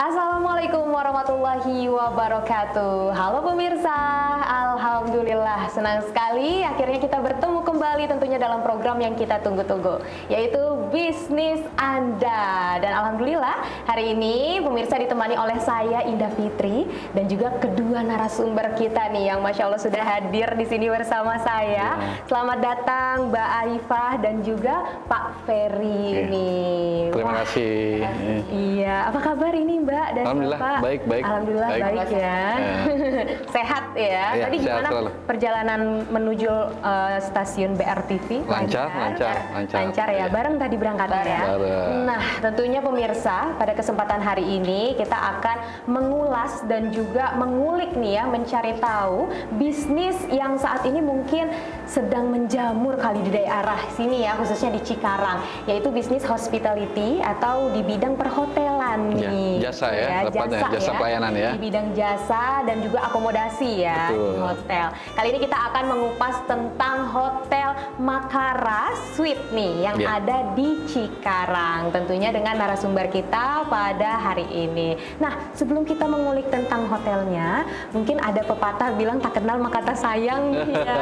Assalamualaikum warahmatullahi wabarakatuh. Halo pemirsa, alhamdulillah senang sekali akhirnya kita bertemu kembali tentunya dalam program yang kita tunggu-tunggu, yaitu Bisnis Anda. Dan alhamdulillah hari ini pemirsa ditemani oleh saya Indah Fitri dan juga kedua narasumber kita nih yang Masya Allah sudah hadir di sini bersama saya. Selamat datang Mbak Arifah dan juga Pak Ferry nih. Terima kasih. Iya, apa kabar ini Mbak? Dan Alhamdulillah Bapak? baik. Alhamdulillah baik ya. Sehat ya. Iya, Tadi sehat gimana selalu. perjalanan menuju stasiun BRTV? Lancar Ya. Bareng tadi berangkatnya ya. Bareng. Nah, tentunya pemirsa, pada kesempatan hari ini kita akan mengulas dan juga mengulik nih ya, mencari tahu bisnis yang saat ini mungkin sedang menjamur kali di daerah sini ya, khususnya di Cikarang, yaitu bisnis hospitality atau di bidang perhotelan nih. Jasa ya, jasa pelayanan ya. Di bidang jasa dan juga akomodasi ya. Betul. Di hotel. Kali ini kita akan mengupas tentang Hotel Makara Suite nih yang ada di Cikarang. Tentunya dengan narasumber kita pada hari ini. Nah, sebelum kita mengulik tentang hotelnya, mungkin ada pepatah bilang tak kenal maka tak sayang nih ya.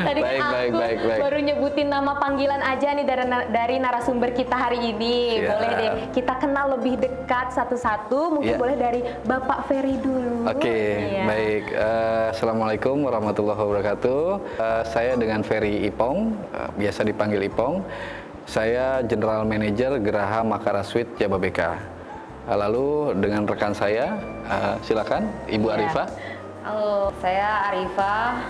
Tadi kan aku baru nyebutin nama panggilan aja nih dari narasumber kita hari ini. Boleh deh kita kenal lebih dekat satu-satu, mungkin boleh dari Bapak Ferry dulu. Baik. Assalamualaikum warahmatullahi wabarakatuh. Saya dengan Ferry Ipong, biasa dipanggil Ipong. Saya General Manager Geraha Makara Suite Jababeka. Lalu dengan rekan saya, silakan Ibu Arifah. Halo, saya Arifah,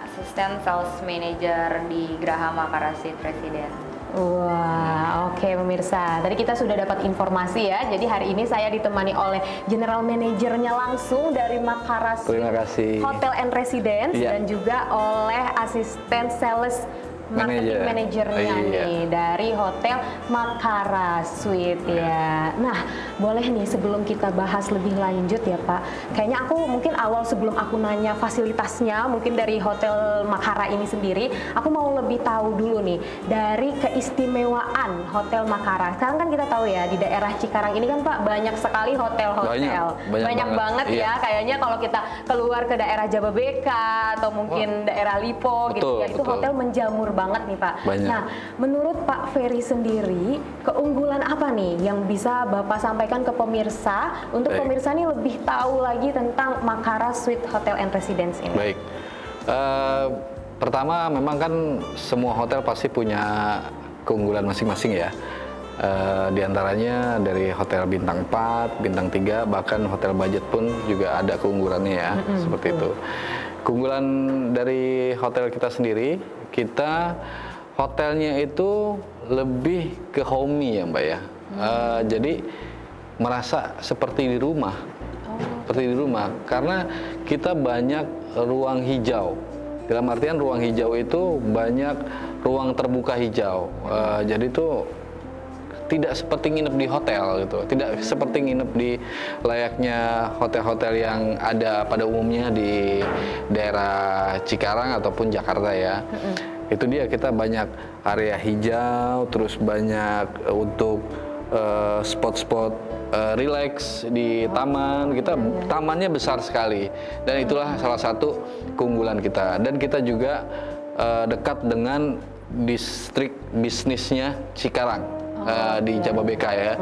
Asisten Sales Manager di Geraha Makara Suite Residence. Wah, oke pemirsa. Tadi kita sudah dapat informasi ya. Jadi hari ini saya ditemani oleh General Manajernya langsung dari Makara Suite Hotel and Residence dan juga oleh Asisten Sales Marketing Manajernya nih dari Hotel Makara Suite ya. Nah, boleh nih sebelum kita bahas lebih lanjut ya Pak. Kayaknya aku mungkin awal sebelum aku nanya fasilitasnya mungkin dari Hotel Makara ini sendiri, aku mau lebih tahu dulu nih dari keistimewaan Hotel Makara. Sekarang kan kita tahu ya di daerah Cikarang ini kan Pak banyak sekali hotel-hotel. Banyak banget ya. Kayaknya kalau kita keluar ke daerah Jababeka atau mungkin daerah Lipo gitu ya, itu hotel menjamur banget nih Pak. Nah, menurut Pak Ferry sendiri, keunggulan apa nih yang bisa Bapak sampaikan ke pemirsa untuk pemirsa nih lebih tahu lagi tentang Makara Suite Hotel and Residence ini? Baik. Pertama, memang kan semua hotel pasti punya keunggulan masing-masing ya. Di antaranya dari hotel bintang 4, bintang 3, bahkan hotel budget pun juga ada keunggulannya ya, seperti itu. Keunggulan dari hotel kita sendiri, kita hotelnya itu lebih ke homey ya Mbak ya. Jadi merasa seperti di rumah. Seperti di rumah, karena kita banyak ruang hijau. Dalam artian ruang hijau itu banyak ruang terbuka hijau. Jadi itu tidak seperti nginep di hotel gitu, tidak seperti nginep di layaknya hotel-hotel yang ada pada umumnya di daerah Cikarang ataupun Jakarta ya. Itu dia, kita banyak area hijau, terus banyak untuk spot-spot relax di taman. Kita tamannya besar sekali dan itulah salah satu keunggulan kita. Dan kita juga dekat dengan distrik bisnisnya Cikarang. Di Jababeka ya,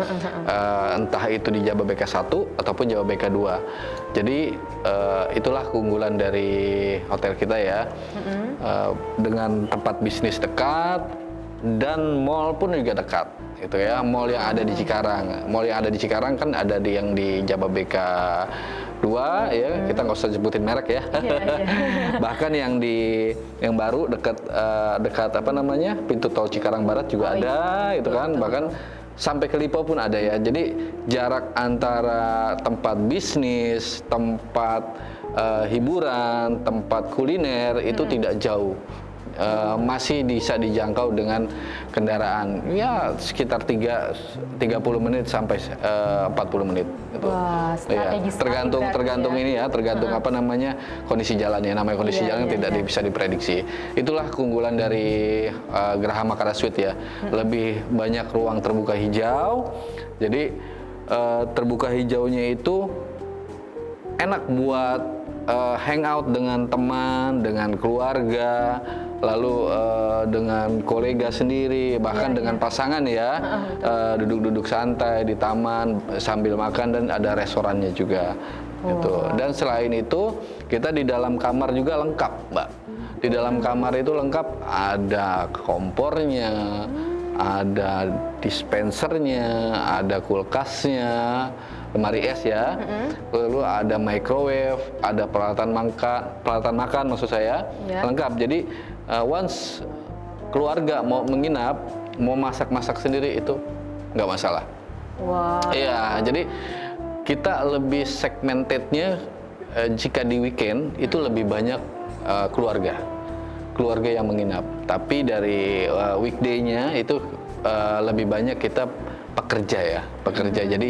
entah itu di Jababeka 1 ataupun Jababeka 2. Jadi itulah keunggulan dari hotel kita ya, dengan tempat bisnis dekat dan mall pun juga dekat. Itu ya, mall yang ada di Cikarang. Mall yang ada di Cikarang kan ada yang di Jababeka 2 ya, kita nggak usah sebutin merek ya. Bahkan yang baru dekat apa namanya, pintu tol Cikarang Barat juga ada, itu kan. Bahkan sampai ke Lipo pun ada ya. Jadi jarak antara tempat bisnis, tempat hiburan, tempat kuliner itu tidak jauh. Masih bisa dijangkau dengan kendaraan ya sekitar 30 menit sampai 40 menit gitu. Wah, tergantung ini ya, tergantung apa namanya kondisi jalannya. Namanya kondisi jalan tidak bisa diprediksi. Itulah keunggulan dari Geraha Makara Suite ya. Lebih banyak ruang terbuka hijau. Jadi terbuka hijaunya itu enak buat hangout dengan teman, dengan keluarga, lalu dengan kolega sendiri, bahkan dengan pasangan ya, duduk-duduk santai di taman sambil makan, dan ada restorannya juga. Gitu. Dan selain itu kita di dalam kamar juga lengkap, Mbak. Di dalam kamar itu lengkap, ada kompornya, ada dispensernya, ada kulkasnya, lemari es ya, lalu ada microwave, ada peralatan makan maksud saya, lengkap. Jadi once keluarga mau menginap, mau masak sendiri itu nggak masalah. Iya, jadi kita lebih segmentednya jika di weekend itu lebih banyak keluarga yang menginap. Tapi dari weekday-nya itu lebih banyak kita pekerja. Jadi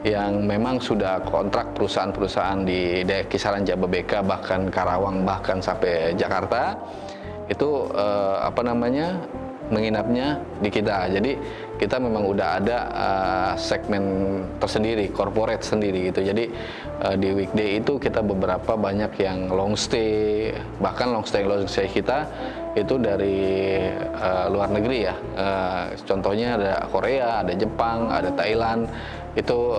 yang memang sudah kontrak perusahaan-perusahaan di kisaran Jababeka, bahkan Karawang, bahkan sampai Jakarta, itu menginapnya di kita. Jadi kita memang udah ada segmen tersendiri, corporate sendiri gitu. Jadi di weekday itu kita beberapa banyak yang long stay, bahkan long stay kita itu dari luar negeri ya. Contohnya ada Korea, ada Jepang, ada Thailand. Itu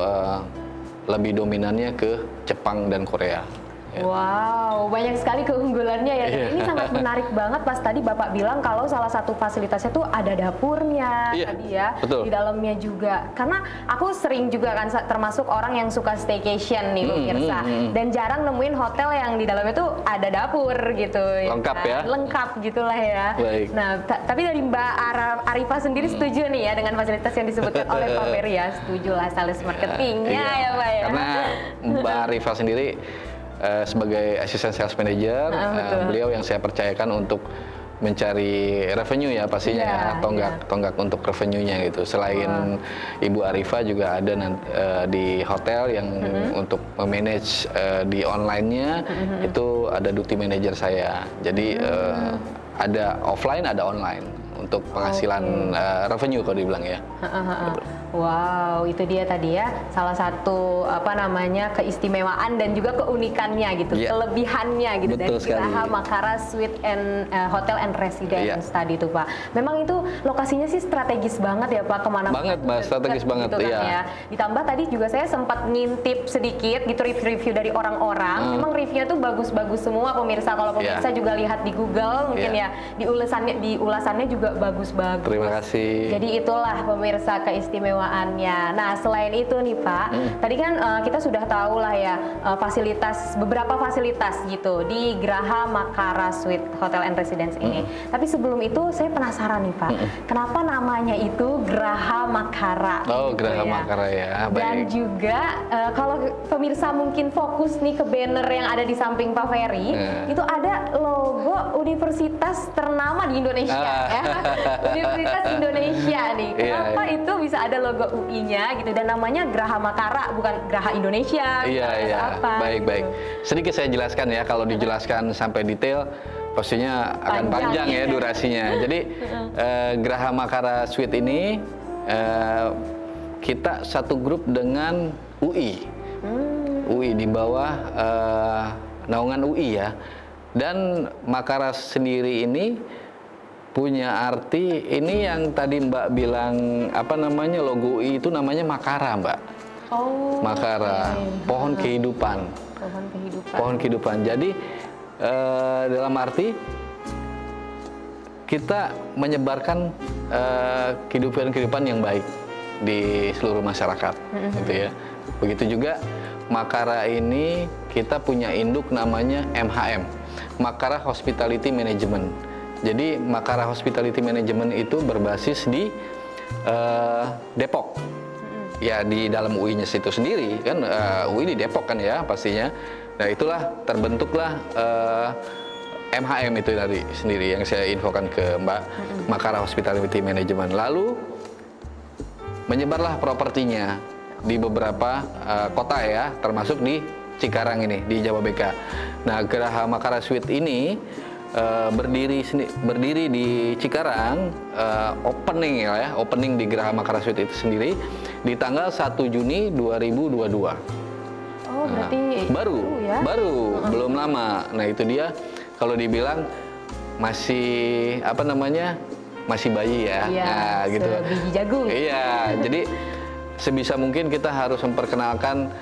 lebih dominannya ke Jepang dan Korea. Wow, banyak sekali keunggulannya ya. Ini sangat menarik banget pas tadi Bapak bilang kalau salah satu fasilitasnya tuh ada dapurnya tadi ya. Betul. Di dalamnya juga. Karena aku sering juga kan termasuk orang yang suka staycation nih pemirsa. Dan jarang nemuin hotel yang di dalamnya tuh ada dapur gitu. Lengkap ya. Lengkap gitulah ya. Baik. Nah, tapi dari Mbak Arifah sendiri setuju nih ya dengan fasilitas yang disebutkan oleh Pak Ferry ya. Setuju lah sales marketingnya ya Pak ya. Karena Mbak Arifah sendiri sebagai asisten sales manager, beliau yang saya percayakan untuk mencari revenue ya pastinya, tonggak untuk revenue-nya gitu. Selain Ibu Arifah juga ada di hotel yang untuk memanage di online-nya, itu ada duty manager saya. Jadi ada offline, ada online untuk penghasilan revenue kalau dibilang ya. Wow, itu dia tadi ya salah satu keistimewaan dan juga keunikannya gitu, kelebihannya gitu. Betul dari Geraha Makara Suite and Hotel and Residence tadi itu Pak. Memang itu lokasinya sih strategis banget ya Pak, kemana banget Mbak, strategis banget gitu kan, ya. Ditambah tadi juga saya sempat ngintip sedikit gitu review dari orang-orang. Memang reviewnya tuh bagus-bagus semua pemirsa. Kalau pemirsa juga lihat di Google mungkin ya di ulasannya juga bagus-bagus. Terima kasih. Jadi itulah pemirsa keistimewaannya. Nah, selain itu nih Pak, tadi kan kita sudah tahu lah ya beberapa fasilitas gitu di Geraha Makara Suite Hotel and Residence ini. Tapi sebelum itu saya penasaran nih Pak, kenapa namanya itu Geraha Makara? Oh, gitu Geraha Makara ya. Baik. Dan juga kalau pemirsa mungkin fokus nih ke banner yang ada di samping Pak Ferry, itu ada logo universitas ternama di Indonesia ya. Universitas Indonesia nih. Kenapa itu bisa ada logo UI-nya gitu dan namanya Geraha Makara bukan Geraha Indonesia? Apa? Baik. Sedikit saya jelaskan ya, kalau dijelaskan sampai detail pastinya akan panjang ya durasinya. Jadi Geraha Makara Suite ini kita satu grup dengan UI. UI di bawah naungan UI ya. Dan Makara sendiri ini punya arti, ini yang tadi Mbak bilang logo UI itu namanya Makara Mbak. Makara, pohon kehidupan. Pohon kehidupan. Jadi dalam arti kita menyebarkan kehidupan yang baik di seluruh masyarakat, gitu ya. Begitu juga Makara ini kita punya induk namanya MHM, Makara Hospitality Management. Jadi Makara Hospitality Management itu berbasis di Depok. Ya di dalam UI-nya situ sendiri kan, UI di Depok kan ya pastinya. Nah itulah terbentuklah MHM itu tadi sendiri yang saya infokan ke Mbak, Makara Hospitality Management. Lalu menyebarlah propertinya di beberapa kota ya, termasuk di Cikarang ini, di Jababeka. Nah Geraha Makara Suite ini berdiri di Cikarang, opening di Geraha Makara Suite itu sendiri di tanggal 1 Juni 2022. Oh, berarti baru, belum lama. Nah, itu dia kalau dibilang masih masih bayi ya. Iya, nah, gitu. Sebiji jagung. Iya, jadi sebisa mungkin kita harus memperkenalkan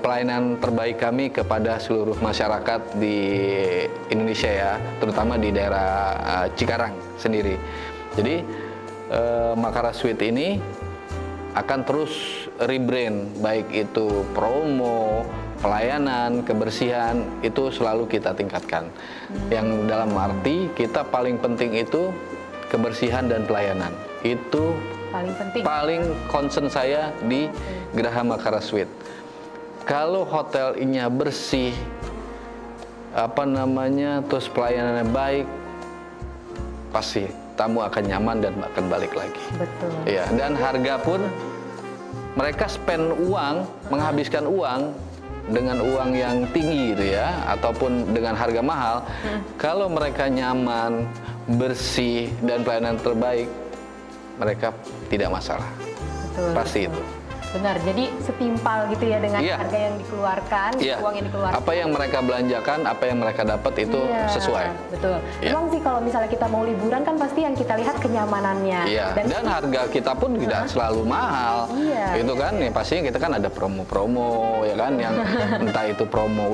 pelayanan terbaik kami kepada seluruh masyarakat di Indonesia ya, terutama di daerah Cikarang sendiri. Jadi Makara Suite ini akan terus rebrand, baik itu promo, pelayanan, kebersihan, itu selalu kita tingkatkan. Yang dalam arti kita paling penting itu kebersihan dan pelayanan. Itu paling penting. Paling concern saya di Geraha Makara Suite. Kalau hotelnya bersih, terus pelayanannya baik, pasti tamu akan nyaman dan akan balik lagi. Betul. Ya, dan harga pun mereka spend uang, menghabiskan uang dengan uang yang tinggi gitu ya, ataupun dengan harga mahal. Kalau mereka nyaman, bersih dan pelayanan terbaik, mereka tidak masalah. Betul, pasti betul. Itu. Benar, jadi setimpal gitu ya dengan harga yang dikeluarkan, uang yang dikeluarkan. Apa yang mereka belanjakan, apa yang mereka dapat itu sesuai. Betul. Memang sih kalau misalnya kita mau liburan kan pasti yang kita lihat kenyamanannya. Dan harga kita pun tidak selalu mahal. Itu kan, ya pastinya kita kan ada promo-promo ya kan, yang entah itu promo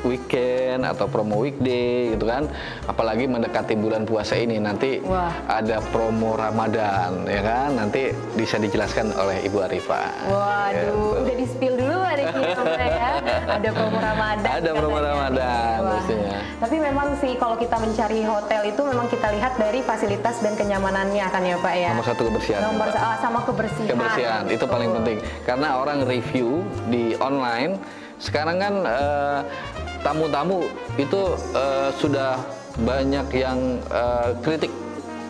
weekend atau promo weekday gitu kan, apalagi mendekati bulan puasa ini nanti ada promo Ramadan ya kan, nanti bisa dijelaskan oleh Ibu Arifah. Waduh, udah di spill dulu ada ya. Ada promo Ramadan. Ada promo Ramadan pastinya. Tapi memang sih kalau kita mencari hotel itu memang kita lihat dari fasilitas dan kenyamanannya kan ya Pak ya. Nomor satu kebersihan. Sama kebersihan. Kebersihan itu paling penting karena orang review di online sekarang kan tamu-tamu itu sudah banyak yang kritik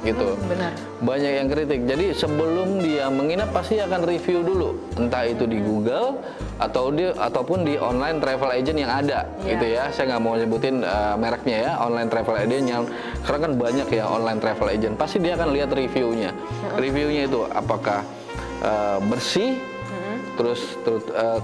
gitu. Benar. Banyak yang kritik. Jadi sebelum dia menginap pasti akan review dulu, entah itu di Google ataupun di online travel agent yang ada gitu ya. Saya nggak mau nyebutin mereknya ya, online travel agent yang sekarang kan banyak ya online travel agent. Pasti dia akan lihat reviewnya. Reviewnya itu apakah bersih,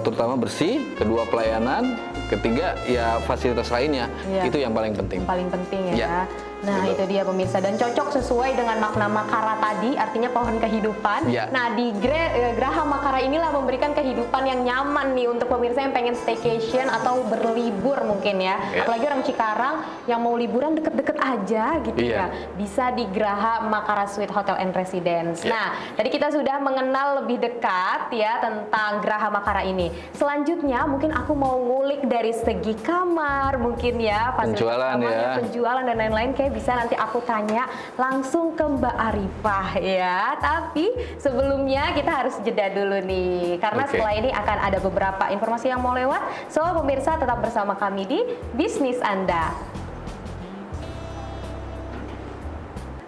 terutama bersih, kedua pelayanan, ketiga ya fasilitas lainnya. Itu yang paling penting. Paling penting ya. Nah itu dia pemirsa, dan cocok sesuai dengan makna Makara tadi, artinya pohon kehidupan. Nah di Geraha Makara inilah memberikan kehidupan yang nyaman nih untuk pemirsa yang pengen staycation atau berlibur mungkin ya. Apalagi orang Cikarang yang mau liburan deket-deket aja gitu ya. Bisa di Geraha Makara Suite Hotel and Residence. Nah tadi kita sudah mengenal lebih dekat ya tentang Geraha Makara ini. Selanjutnya mungkin aku mau ngulik dari segi kamar mungkin ya, fasilitas kamarnya, penjualan dan lain-lain. Kayak bisa nanti aku tanya langsung ke Mbak Arifah ya. Tapi sebelumnya kita harus jeda dulu nih, karena setelah ini akan ada beberapa informasi yang mau lewat. So pemirsa tetap bersama kami di Bisnis Anda.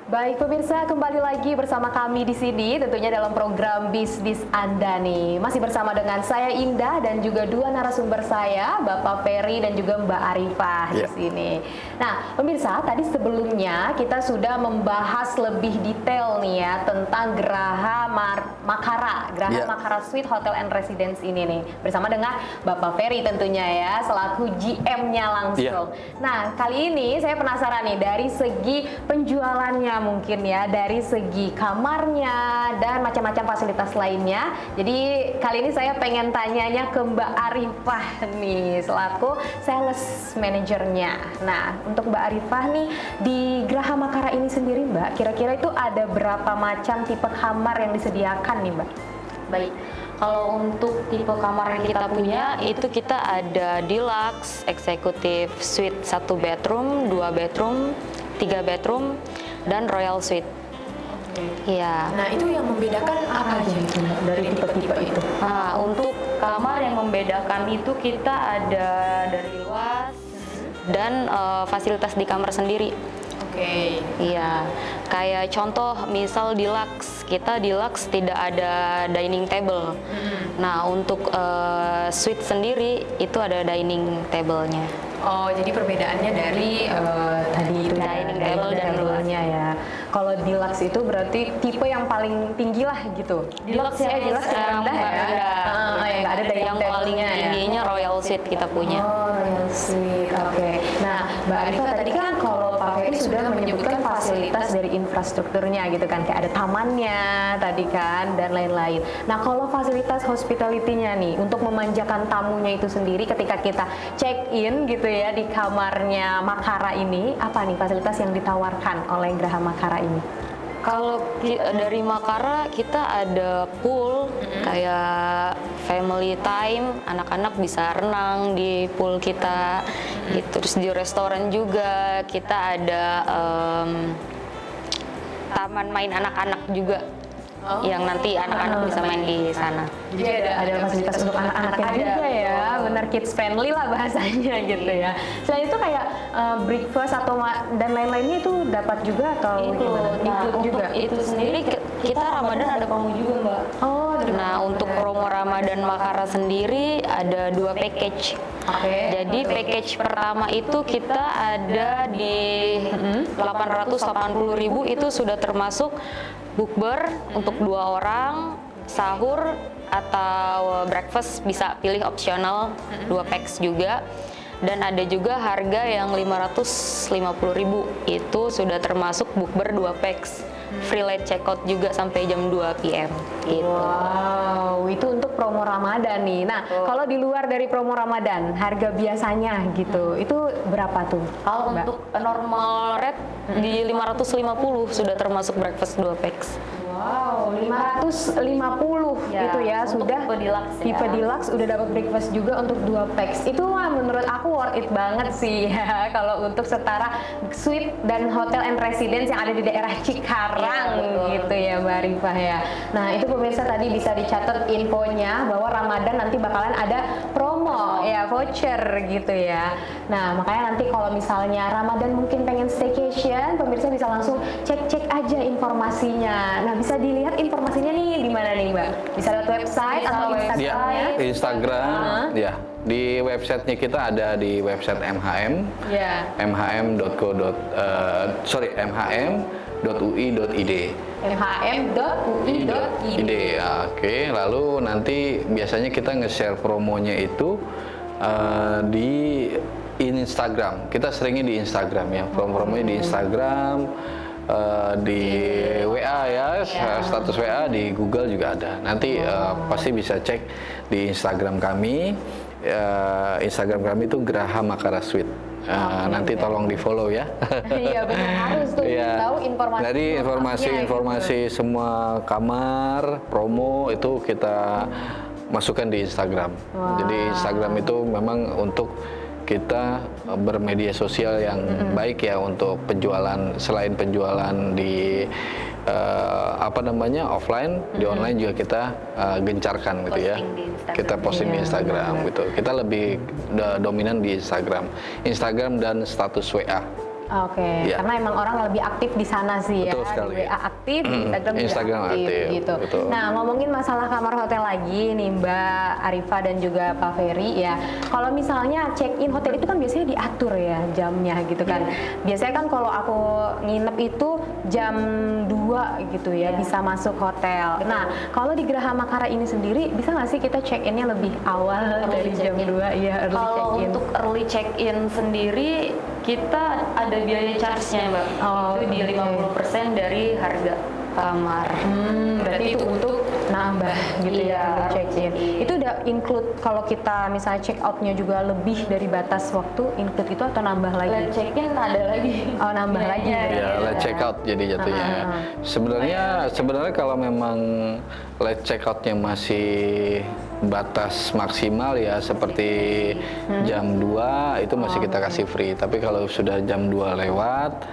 Baik pemirsa, kembali lagi bersama kami di sini tentunya dalam program Bisnis Anda nih. Masih bersama dengan saya Indah dan juga dua narasumber saya, Bapak Ferry dan juga Mbak Arifah di sini. Nah, pemirsa, tadi sebelumnya kita sudah membahas lebih detail nih ya tentang Geraha Makara Suite Hotel and Residence ini nih, bersama dengan Bapak Ferry tentunya ya selaku GM-nya langsung. Nah, kali ini saya penasaran nih dari segi penjualannya mungkin ya, dari segi kamarnya dan macam-macam fasilitas lainnya. Jadi kali ini saya pengen tanyanya ke Mbak Arifah nih selaku sales manajernya. Nah untuk Mbak Arifah nih di Geraha Makara ini sendiri Mbak, kira-kira itu ada berapa macam tipe kamar yang disediakan nih Mbak? Baik, kalau untuk tipe kamar yang kita punya itu kita ada deluxe, executive suite 1 bedroom, 2 bedroom, 3 bedroom, dan royal suite. Iya. Nah itu yang membedakan apa aja itu Mbak, dari tipe-tipe itu? Nah untuk kamar yang membedakan itu kita ada dari luas dan fasilitas di kamar sendiri. Iya, kayak contoh misal deluxe, kita deluxe tidak ada dining table. Nah untuk suite sendiri itu ada dining table-nya. Oh, jadi perbedaannya dari tadi itu dining table dan tablenya ya. Kalau deluxe itu berarti tipe yang paling tinggi lah gitu. Deluxe yang deluxe yang rendah ya. Yang nggak ada dining yang paling tablenya ya. tingginya Royal Suite kita punya. Oh, Royal Suite. Oke. Nah, Mbak Arifa tadi kan kalau Pak Ferry sudah menyebutkan fasilitas dari infrastrukturnya gitu kan, kayak ada tamannya tadi kan dan lain-lain. Nah, kalau fasilitas hospitality-nya nih untuk memanjakan tamunya itu sendiri ketika kita check in gitu ya di kamarnya Makara ini, apa nih fasilitas yang ditawarkan oleh Graha Makara ini? Kalau dari Makara kita ada pool, kayak family time, anak-anak bisa renang di pool kita. Gitu. Terus di restoran juga kita ada taman main anak-anak juga. Yang nanti anak-anak bisa main di sana. Jadi ada fasilitas untuk anak-anaknya juga ya, benar kids friendly lah bahasanya gitu ya. Selain itu kayak breakfast atau dan lain-lainnya itu dapat juga atau gimana? Include juga. Itu sendiri kita Ramadan ada promo juga Mbak. Oh, nah untuk promo Ramadan Makara sendiri ada 2 package. Jadi package pertama itu kita ada di 880.000 itu sudah termasuk bukber untuk 2 orang, sahur atau breakfast bisa pilih opsional 2 packs juga. Dan ada juga harga yang 550.000 itu sudah termasuk bukber 2 packs. Free late checkout juga sampai jam 2 PM gitu. Wow, itu untuk promo Ramadan nih. Nah, kalau di luar dari promo Ramadan, harga biasanya gitu, itu berapa tuh? Kalau untuk normal rate di 550 sudah termasuk breakfast 2 packs. Wow, 550 gitu ya, sudah tipe deluxe udah dapat breakfast juga untuk 2 packs. Itu mah menurut aku worth it banget sih ya kalau untuk setara suite dan hotel and residence yang ada di daerah Cikarang gitu ya Mbak Arifah ya. Nah, itu pemirsa tadi bisa dicatat infonya bahwa Ramadan nanti bakalan ada promo ya, voucher gitu ya. Nah, makanya nanti kalau misalnya Ramadan mungkin pengen staycation, pemirsa bisa langsung cek-cek aja informasinya. Nah, bisa dilihat informasinya nih di mana nih Mbak? Bisa lewat website atau Instagramnya? Ya, Instagram, ya. Di websitenya kita ada di website MHM, mhm.ui.id. mhm.ui.id. Oke, lalu nanti biasanya kita nge-share promonya itu di Instagram. Kita seringnya di Instagram ya, promo-promonya di Instagram. Di WA ya, status WA, di Google juga ada. Nanti pasti bisa cek di Instagram kami. Instagram kami itu Graha Makara Suite. Nanti tolong di follow ya. Iya benar, harus tuh tahu informasi. Jadi informasi semua kamar promo itu kita masukkan di Instagram. Jadi Instagram itu memang untuk kita bermedia sosial yang baik ya untuk penjualan, selain penjualan di offline, di online juga kita gencarkan gitu ya. Kita posting di Instagram gitu. Kita lebih dominan di Instagram dan status WA. Oke, karena emang orang lebih aktif di sana sih ya. Betul sekali. Di WA aktif, di Instagram juga aktif gitu. Betul. Nah, ngomongin masalah kamar hotel lagi nih Mbak Arifah dan juga Pak Ferry ya. Kalau misalnya check-in hotel itu kan biasanya diatur ya jamnya gitu kan. Biasanya kan kalau aku nginep itu jam 2 gitu ya bisa masuk hotel. Nah, kalau di Graha Makara ini sendiri bisa nggak sih kita check-innya lebih awal dari jam 2? Iya, kalau untuk early check-in sendiri kita ada biaya charge-nya Mbak, itu di 50% dari harga kamar. Berarti itu untuk nambah gitu ya, check-in. Itu udah include kalau kita misalnya check out-nya juga lebih dari batas waktu, include itu atau nambah lagi? Late check-in ada lagi. Oh, nambah lagi. Ya, late check out jadi jatuhnya. Sebenarnya kalau memang late check out-nya masih batas maksimal ya seperti jam 2 itu masih kita kasih free. Tapi kalau sudah jam 2 lewat,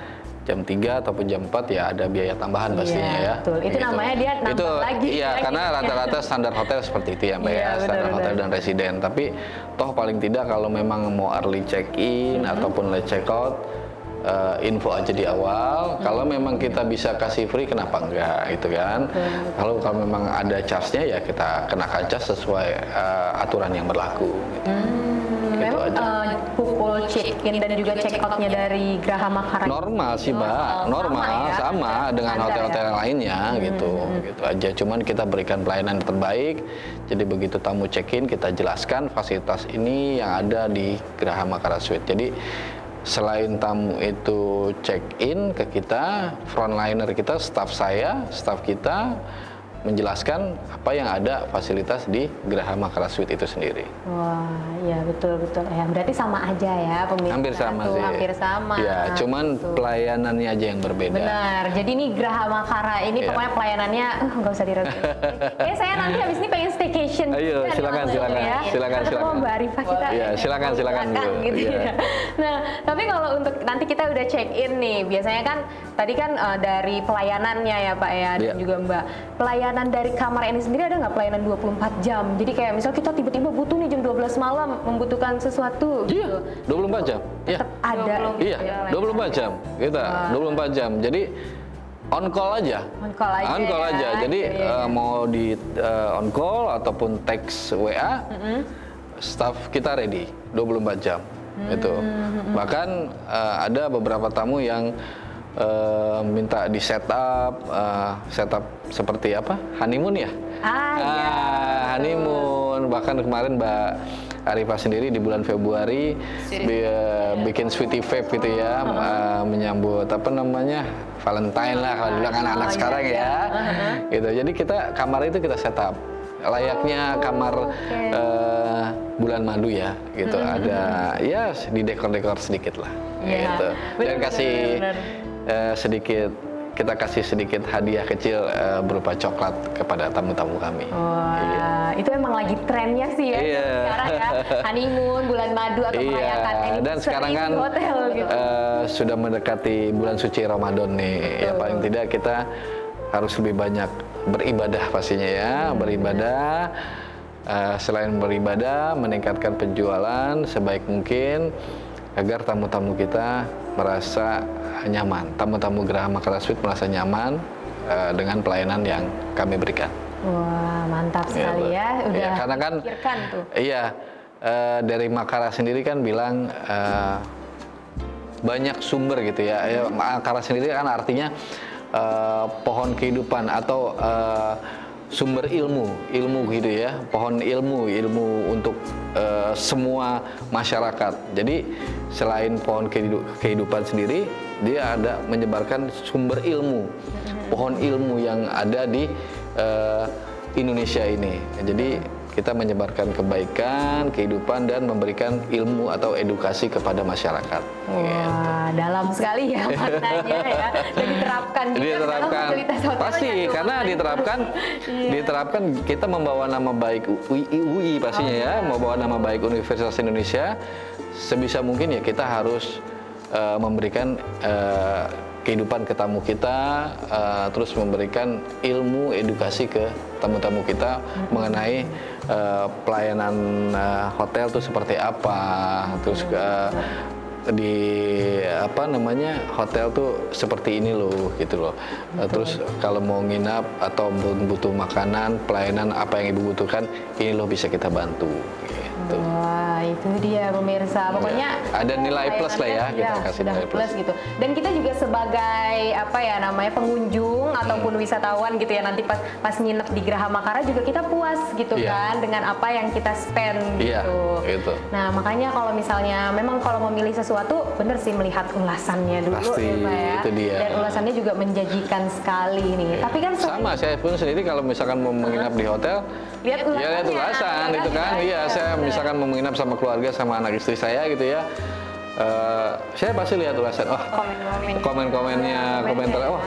jam 3 ataupun jam 4 ya ada biaya tambahan pastinya ya. Betul. Itu gitu. Namanya dia nambah lagi. Iya, karena rata-rata standar hotel seperti itu ya Mbak ya, standar hotel dan residen. Tapi toh paling tidak kalau memang mau early check-in ataupun late check-out, info aja di awal. Kalau memang kita bisa kasih free, kenapa enggak gitu kan? Kalau memang ada charge-nya ya kita kenakan charge sesuai aturan yang berlaku. Gitu. Memang pukul check-in dan juga check-out-nya dari Geraha Makara? Normal sih, Mbak. Normal, sama dengan hotel-hotel yang lainnya gitu aja. Cuman kita berikan pelayanan yang terbaik. Jadi begitu tamu check-in kita jelaskan fasilitas ini yang ada di Geraha Makara Suite. Jadi selain tamu itu check-in ke kita, frontliner kita, staff kita menjelaskan apa yang ada fasilitas di Geraha Makara Suite itu sendiri. Wah, ya betul ya. Berarti sama aja ya pemirsa. Hampir sama tuh, sih. Hampir sama. Ya, cuman pelayanannya aja yang berbeda. Benar. Jadi ini Geraha Makara ini pokoknya pelayanannya nggak usah diragukan. Kayak saya nanti habis ini pengen staycation. Ayo, silakan. Sama Mbak Arifah kita. Iya, silakan gitu ya. Nah, tapi kalau untuk nanti kita udah check in nih, biasanya kan tadi kan dari pelayanannya ya Pak ya dan juga Mbak. Pelayanan dari kamar ini sendiri ada nggak pelayanan 24 jam? Jadi kayak misal kita tiba-tiba butuh nih jam 12 malam membutuhkan sesuatu gitu. 24 jam. Tetap ada. Iya, 24 jam. Kita 24 jam. Jadi on call aja. On call aja. Jadi mau di on call ataupun teks WA, staff kita ready 24 jam. Itu. Bahkan ada beberapa tamu yang minta di setup seperti apa? Honeymoon ya? Iya. Honeymoon. Bahkan kemarin Mbak Arifah sendiri di bulan Februari bikin sweetie vape gitu ya, menyambut apa namanya Valentine lah kalau bilang anak-anak sekarang ya. Gitu. Jadi kamar itu kita setup layaknya kamar bulan madu ya, gitu. Ada ya di dekor sedikit lah, gitu. Dan kita kasih sedikit hadiah kecil berupa coklat kepada tamu-tamu kami. Wah, itu emang lagi trennya sih ya sekarang ya, honeymoon, bulan madu atau merayakan ini. Dan sekarang kan hotel, gitu. Sudah mendekati bulan suci Ramadan nih. Ya paling tidak kita harus lebih banyak beribadah pastinya ya, beribadah. Selain beribadah, meningkatkan penjualan sebaik mungkin agar tamu-tamu kita merasa nyaman. Tamu-tamu Geraha Makara Suite merasa nyaman dengan pelayanan yang kami berikan. Wah, mantap sekali ya. Udah karena kan tuh. Iya, dari Makara sendiri kan bilang banyak sumber gitu ya. Makara sendiri kan artinya pohon kehidupan atau sumber ilmu gitu ya, pohon ilmu untuk semua masyarakat. Jadi selain pohon kehidupan sendiri, dia ada menyebarkan sumber ilmu, pohon ilmu yang ada di Indonesia ini. Jadi kita menyebarkan kebaikan, kehidupan, dan memberikan ilmu atau edukasi kepada masyarakat. Wah, gitu. Dalam sekali ya maknanya ya. Dan diterapkan juga dalam fasilitas hotelnya. Pasti, karena diterapkan kita membawa nama baik UI pastinya ya, membawa nama baik Universitas Indonesia. Sebisa mungkin ya kita harus memberikan kehidupan ke tamu kita, terus memberikan ilmu edukasi ke tamu-tamu kita mengenai pelayanan hotel tuh seperti apa, terus di hotel tuh seperti ini loh gitu loh. Terus kalau mau nginap atau butuh makanan, pelayanan apa yang ibu butuhkan, ini loh bisa kita bantu. Gitu. Wah, itu dia pemirsa. Pokoknya ada nilai plus lah ya, kita kasih nilai plus gitu. Dan kita juga sebagai pengunjung ataupun wisatawan gitu ya, nanti pas nginep di Geraha Makara juga kita puas gitu kan dengan apa yang kita spend gitu. Gitu. Nah, makanya kalau misalnya memang kalau memilih sesuatu bener sih melihat ulasannya dulu. Pasti, ya Pak ya. Itu dia. Dan ulasannya juga menjanjikan sekali nih. Tapi kan sama saya pun sendiri kalau misalkan mau menginap di hotel, lihat ulasan itu kan. Iya, saya misalkan mau menginap sama keluarga, sama anak istri saya gitu ya, saya pasti lihat ulasan, komentarnya,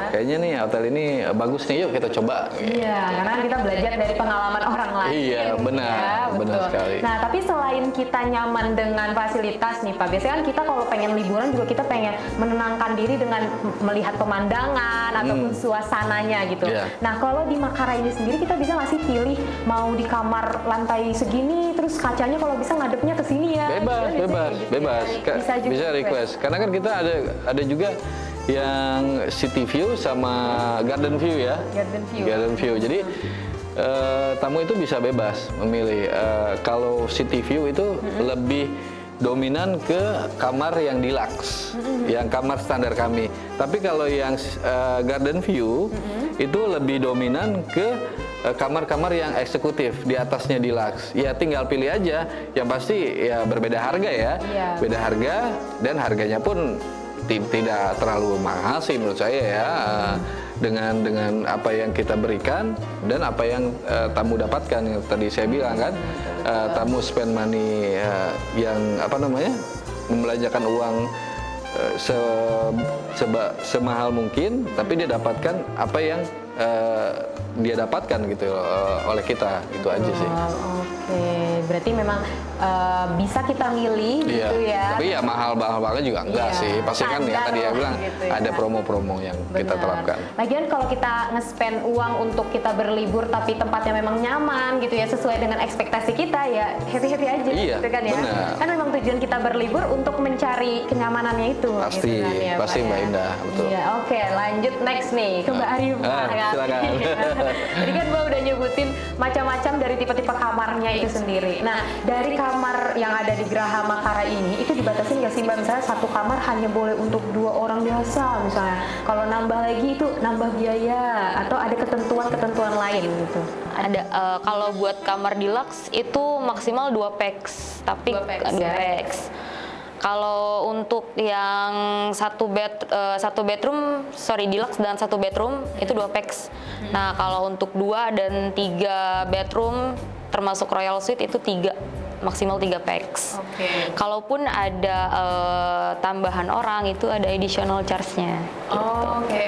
kayaknya nih hotel ini bagus nih, yuk kita coba. Iya, karena kita belajar dari pengalaman orang lain. Iya, benar sekali. Nah, tapi selain kita nyaman dengan fasilitas nih Pak, biasanya kan kita kalau pengen liburan juga kita pengen menenangkan diri dengan melihat pemandangan ataupun suasananya gitu. Yeah. Nah, kalau di Makara ini sendiri kita bisa nggak sih pilih mau di kamar lantai segini, terus kacanya kalau bisa ngadepnya ke sini ya? Bebas. Bisa request. Karena kan kita ada juga yang city view sama garden view ya. Garden view. Jadi tamu itu bisa bebas memilih. Kalau city view itu lebih dominan ke kamar yang deluxe, yang kamar standar kami. Tapi kalau yang garden view itu lebih dominan ke kamar-kamar yang eksekutif, di atasnya deluxe. Ya tinggal pilih aja, yang pasti ya berbeda harga ya, beda harga dan harganya pun tidak terlalu mahal sih menurut saya ya. Dengan apa yang kita berikan dan apa yang tamu dapatkan, yang tadi saya bilang kan, tamu spend money yang apa namanya, membelanjakan uang semahal mungkin, tapi dia dapatkan apa yang dia dapatkan gitu oleh kita, gitu aja sih. Oke, berarti memang bisa kita milih gitu ya. Tapi ya mahal banget juga enggak sih. Pasti kan ya tadi ya bilang gitu ya. Ada promo-promo yang kita terapkan. Lagian kalau kita nge-spend uang untuk kita berlibur tapi tempatnya memang nyaman gitu ya, sesuai dengan ekspektasi kita, ya happy-happy aja gitu kan ya. Bener. Kan memang tujuan kita berlibur untuk mencari kenyamanannya itu. Pasti, gitu kan, ya, pasti Mbak Indah, betul. Iya, oke, lanjut next nih ke Mbak Arifah. Silakan. Jadi kan Mbak udah nyebutin macam-macam dari tipe-tipe kamarnya itu sendiri. Nah, dari kamar yang ada di Graha Makara ini, itu dibatasin nggak sih Mbak? Misalnya satu kamar hanya boleh untuk 2 orang biasa misalnya. Kalau nambah lagi itu nambah biaya atau ada ketentuan-ketentuan lain gitu? Ada, kalau buat kamar deluxe itu maksimal 2 pax, tapi 2 pax. Kalau untuk yang satu bedroom, deluxe dan 1 bedroom itu 2 pax. Nah, kalau untuk 2 dan 3 bedroom termasuk royal suite itu 3, maksimal 3 pax. Oke. Kalaupun ada tambahan orang itu ada additional charge-nya. Oh, oke.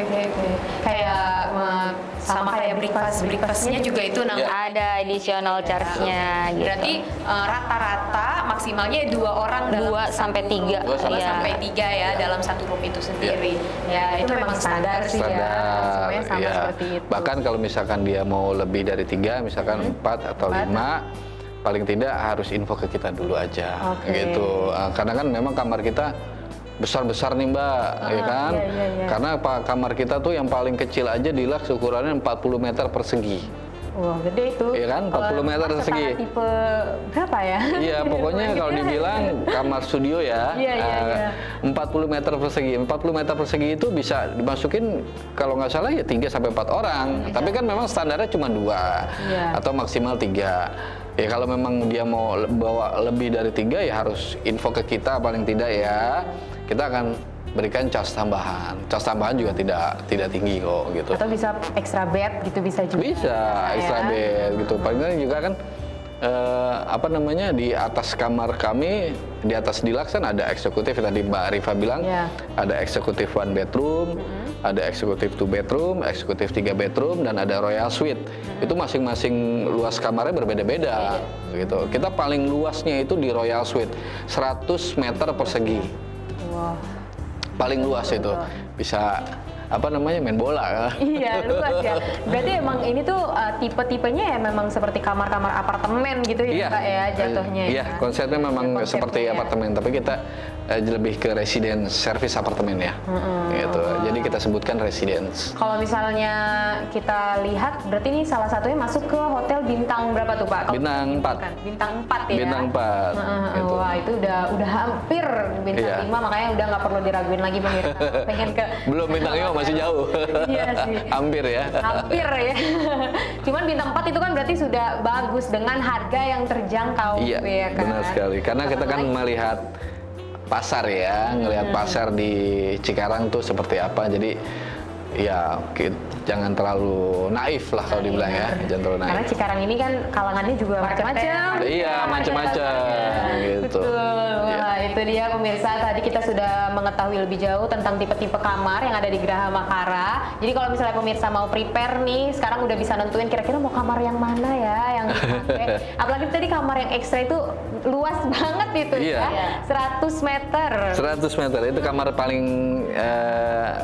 Kayak sama kayak breakfast-nya juga itu ada additional charge-nya gitu. Berarti rata-rata maksimalnya 2 orang dalam 2 sampai 3. 2 sampai 3 ya dalam satu room itu sendiri. Ya, itu memang standar sih ya. Semuanya sama seperti itu. Bahkan kalau misalkan dia mau lebih dari 3, misalkan 4 atau 5, paling tidak harus info ke kita dulu aja, gitu. Karena kan memang kamar kita besar-besar nih Mbak, ya kan? Iya. Karena kamar kita tuh yang paling kecil aja deluxe ukurannya 40 meter persegi. Wah, gede itu. Iya kan, 40 meter persegi. Tipe berapa ya? Iya, pokoknya kalau dibilang kamar studio ya, 40 meter persegi. 40 meter persegi itu bisa dimasukin kalau nggak salah ya 3 sampai 4 orang. Tapi kan memang standarnya cuma 2 atau maksimal 3. Ya kalau memang dia mau bawa lebih dari 3 ya harus info ke kita paling tidak ya. Kita akan berikan cas tambahan. Cas tambahan juga tidak tinggi kok gitu. Atau bisa extra bed gitu bisa juga. Bisa extra bed gitu. Paling juga kan di atas kamar kami, di atas deluxe kan ada eksekutif tadi Mbak Arifah bilang, ada eksekutif 1 bedroom, ada eksekutif 2 bedroom, eksekutif 3 bedroom, dan ada royal suite. Itu masing-masing luas kamarnya berbeda-beda gitu. Kita paling luasnya itu di royal suite 100 meter persegi. Wah. Paling luas itu bisa main bola. Iya, luas ya. Berarti emang ini tuh tipe-tipenya ya memang seperti kamar-kamar apartemen gitu ya Pak ya jatuhnya. Iya, konsepnya memang seperti apartemen, tapi kita lebih ke residence service apartemen ya. Gitu. Jadi kita sebutkan residence. Kalau misalnya kita lihat, berarti ini salah satunya masuk ke hotel bintang berapa tuh Pak? Bintang 4. Bintang 4 ya. Bintang 4. Gitu. Wah, itu udah hampir bintang 5, makanya udah nggak perlu diraguin lagi pemirsa. Pengen ke belum bintang 5 masih jauh. Iya sih. Hampir ya. Hampir ya. Cuman bintang 4 itu kan berarti sudah bagus dengan harga yang terjangkau. Iya, ya kan? Benar sekali. Karena kita kan melihat pasar ya, ngelihat pasar di Cikarang tuh seperti apa. Jadi ya jangan terlalu naif lah kalau dibilang ya, jangan terlalu naif. Karena Cikarang ini kan kalangannya juga macam-macam. Iya, macam-macam gitu. Betul. Wah, itu dia pemirsa. Tadi kita sudah mengetahui lebih jauh tentang tipe-tipe kamar yang ada di Graha Makara. Jadi kalau misalnya pemirsa mau prepare nih, sekarang udah bisa nentuin kira-kira mau kamar yang mana ya yang dipakai. Apalagi tadi kamar yang ekstra itu luas banget itu ya. 100 meter. 100 meter itu kamar paling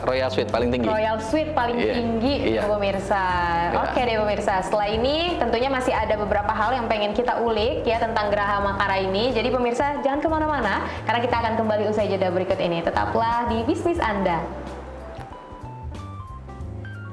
royal suite paling tinggi. Royal suite paling tinggi pemirsa. Oke deh pemirsa. Setelah ini tentunya masih ada beberapa hal yang pengen kita ulik ya tentang Graha Makara ini. Jadi pemirsa jangan kemana-mana karena kita akan kembali usai jeda berikut ini. Tetaplah di bisnis Anda.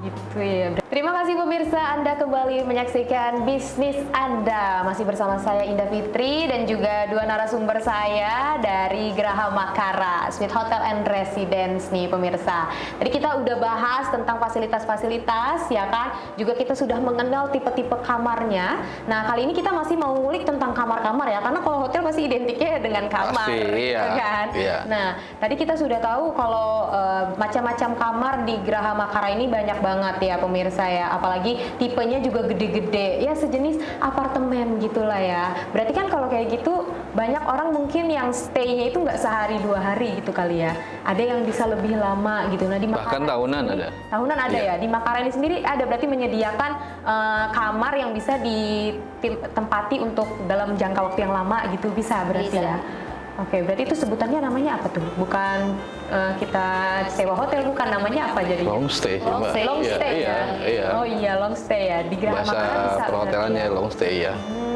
Gitu ya. Terima kasih pemirsa, Anda kembali menyaksikan Bisnis Anda. Masih bersama saya Indah Fitri dan juga dua narasumber saya dari Geraha Makara Suite Hotel and Residence nih pemirsa. Tadi kita udah bahas tentang fasilitas-fasilitas ya kan, juga kita sudah mengenal tipe-tipe kamarnya. Nah kali ini kita masih mau ngulik tentang kamar-kamar ya, karena kalau hotel pasti identiknya dengan kamar, pasti, iya, kan? Iya. Nah tadi kita sudah tahu kalau macam-macam kamar di Geraha Makara ini banyak banget ya pemirsa ya, apalagi tipenya juga gede-gede ya, sejenis apartemen gitulah ya. Berarti kan kalau kayak gitu banyak orang mungkin yang stay-nya itu nggak sehari 2 hari gitu kali ya, ada yang bisa lebih lama gitu. Nah di Makara bahkan tahunan sendiri, ada. Tahunan ada ya. Di Makara ini sendiri ada berarti menyediakan kamar yang bisa ditempati untuk dalam jangka waktu yang lama gitu, bisa berarti Bisa. ya. Oke, berarti itu sebutannya namanya apa tuh? Bukan kita sewa hotel, bukan, namanya apa jadi? Long stay, Long Mbak. stay. Long Iya, stay ya? iya. Oh iya, long stay ya. Di Geraha Bahasa Makara bisa perhotelannya berarti ya? long stay ya.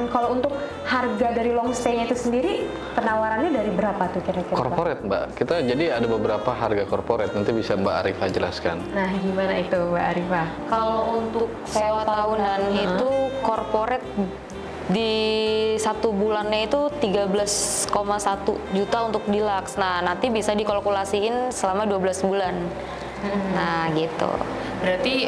Kalau untuk harga dari long stay-nya itu sendiri, penawarannya dari berapa tuh kira-kira? Corporate, Mbak. Kita jadi ada beberapa harga corporate, nanti bisa Mbak Arifah jelaskan. Nah, gimana itu Mbak Arifah? Kalau untuk sewa tahunan itu corporate di 1 bulannya itu 13,1 juta untuk deluxe. Nah, nanti bisa dikalkulasiin selama 12 bulan. Nah, gitu. Berarti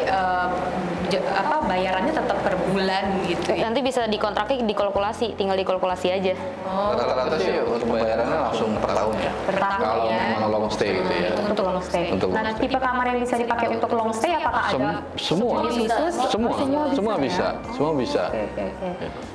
bayarannya tetap per bulan gitu ya? Nanti bisa dikontraknya dikalkulasi, tinggal dikalkulasi aja. Rata-rata sih untuk bayarannya langsung per tahun ya. Per tahun Kalau ya? memang long stay gitu ya. Untuk long stay. Untuk Nah, long stay. tipe kamar yang bisa dipakai untuk long stay apakah ada Semua, jenis khusus? semua ya? bisa, semua bisa. Oke.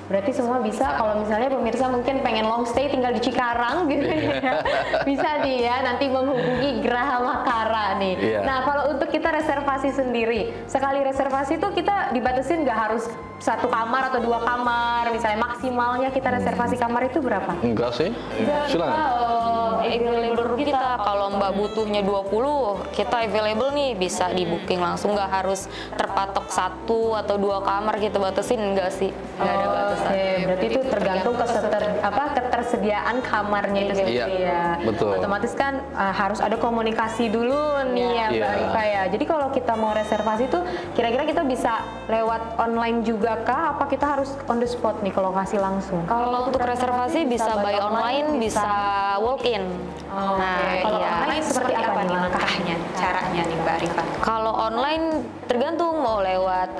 Berarti semua bisa. Kalau misalnya pemirsa mungkin pengen long stay tinggal di Cikarang gitu ya, bisa nih ya nanti menghubungi Geraha Makara nih. Iya. Nah kalau untuk kita reservasi sendiri, sekali reservasi tuh kita dibatasin nggak harus 1 kamar atau 2 kamar, misalnya maksimalnya kita reservasi kamar itu berapa? Enggak sih, silakan. Available kita kalau Mbak butuhnya 20, kita available nih, bisa di booking langsung, nggak harus terpatok 1 atau 2 kamar kita batasin, enggak sih, nggak ada batasan. Oke, berarti itu tergantung ketersediaan kamarnya itu sendiri Iya, ya. betul. Otomatis kan harus ada komunikasi dulu nih ya Mbak Iya. Arifah ya. Jadi kalau kita mau reservasi tuh kira-kira kita bisa lewat online juga kah? Apa kita harus on the spot nih ke lokasi langsung? Kalau untuk reservasi bisa by online, bisa walk in. Kalau iya. online seperti apa nih langkahnya, caranya nih Mbak Arifah? Kalau online tergantung mau lewat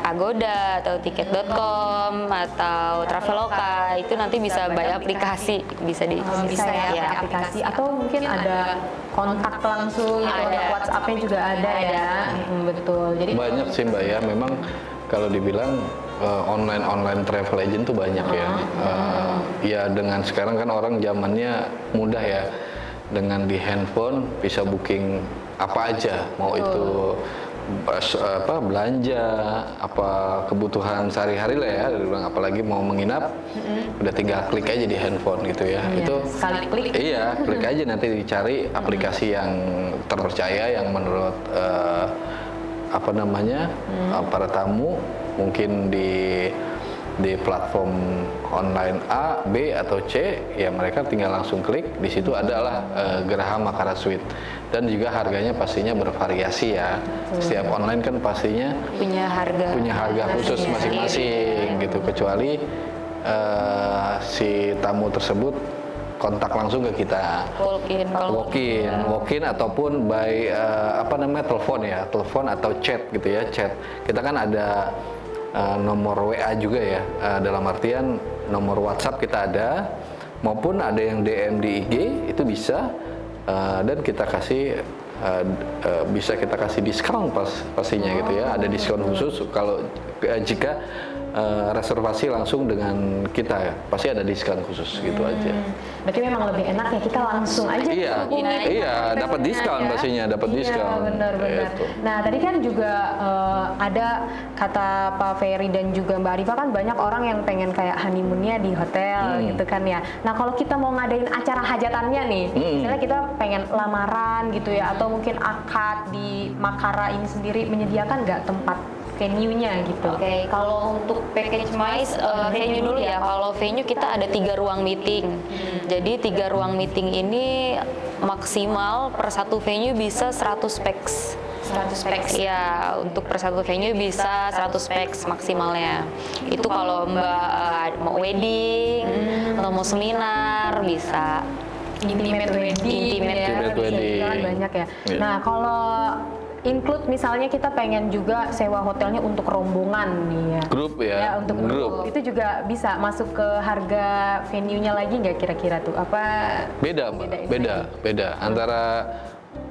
Agoda atau tiket.com atau Traveloka, itu nanti bisa by aplikasi, bisa di Bisa ya, iya. pakai aplikasi atau mungkin ada kontak langsung gitu, Ada. WhatsApp-nya juga ada ya. Betul. Jadi Banyak sih Mbak ya, memang kalau dibilang online travel agent tuh banyak ya. Ya dengan sekarang kan orang zamannya mudah ya, dengan di handphone bisa booking apa aja, mau itu belanja, apa kebutuhan sehari-hari lah ya, apalagi mau menginap, udah tinggal klik aja di handphone gitu ya. Iya, Itu sekali klik. iya, klik aja nanti dicari aplikasi yang terpercaya yang menurut para tamu mungkin di platform online A, B atau C, ya mereka tinggal langsung klik. Di situ adalah Geraha Makara Suite, dan juga harganya pastinya bervariasi ya. Setiap online kan pastinya punya harga khusus masing-masing gitu, kecuali si tamu tersebut kontak langsung ke kita. Walk-in ataupun by telepon atau chat gitu ya, chat. Kita kan ada nomor WA juga ya, dalam artian nomor WhatsApp kita ada, maupun ada yang DM di IG itu bisa, dan kita kasih bisa kita kasih diskon pastinya gitu ya, ada diskon khusus kalau jika reservasi langsung dengan kita ya, pasti ada diskon khusus gitu aja. Berarti memang lebih enak ya kita langsung aja. Iya, dapat diskon pastinya, dapat diskon. Benar-benar. Gitu. Nah tadi kan juga ada kata Pak Ferry dan juga Mbak Arifah kan banyak orang yang pengen kayak honeymoonnya di hotel gitu kan ya. Nah kalau kita mau ngadain acara hajatannya nih, misalnya kita pengen lamaran gitu ya, atau mungkin akad di Makara ini sendiri, menyediakan nggak tempat venue-nya gitu? Oke, kalau untuk package MICE venue dulu ya. Kalau venue kita ada 3 ruang meeting. Jadi 3 ruang meeting ini maksimal per satu venue bisa 100 pax. 100 pax. Iya, untuk per satu venue bisa 100 pax maksimalnya. Itu kalau Mbak mau wedding atau mau seminar bisa. Intimate wedding, Intimate wedding. Kan banyak ya. Iya. Nah, kalau include misalnya kita pengen juga sewa hotelnya untuk rombongan nih ya. Grup ya, untuk grup. Itu juga bisa masuk ke harga venue-nya lagi nggak kira-kira tuh? Apa Beda, Mbak. Beda.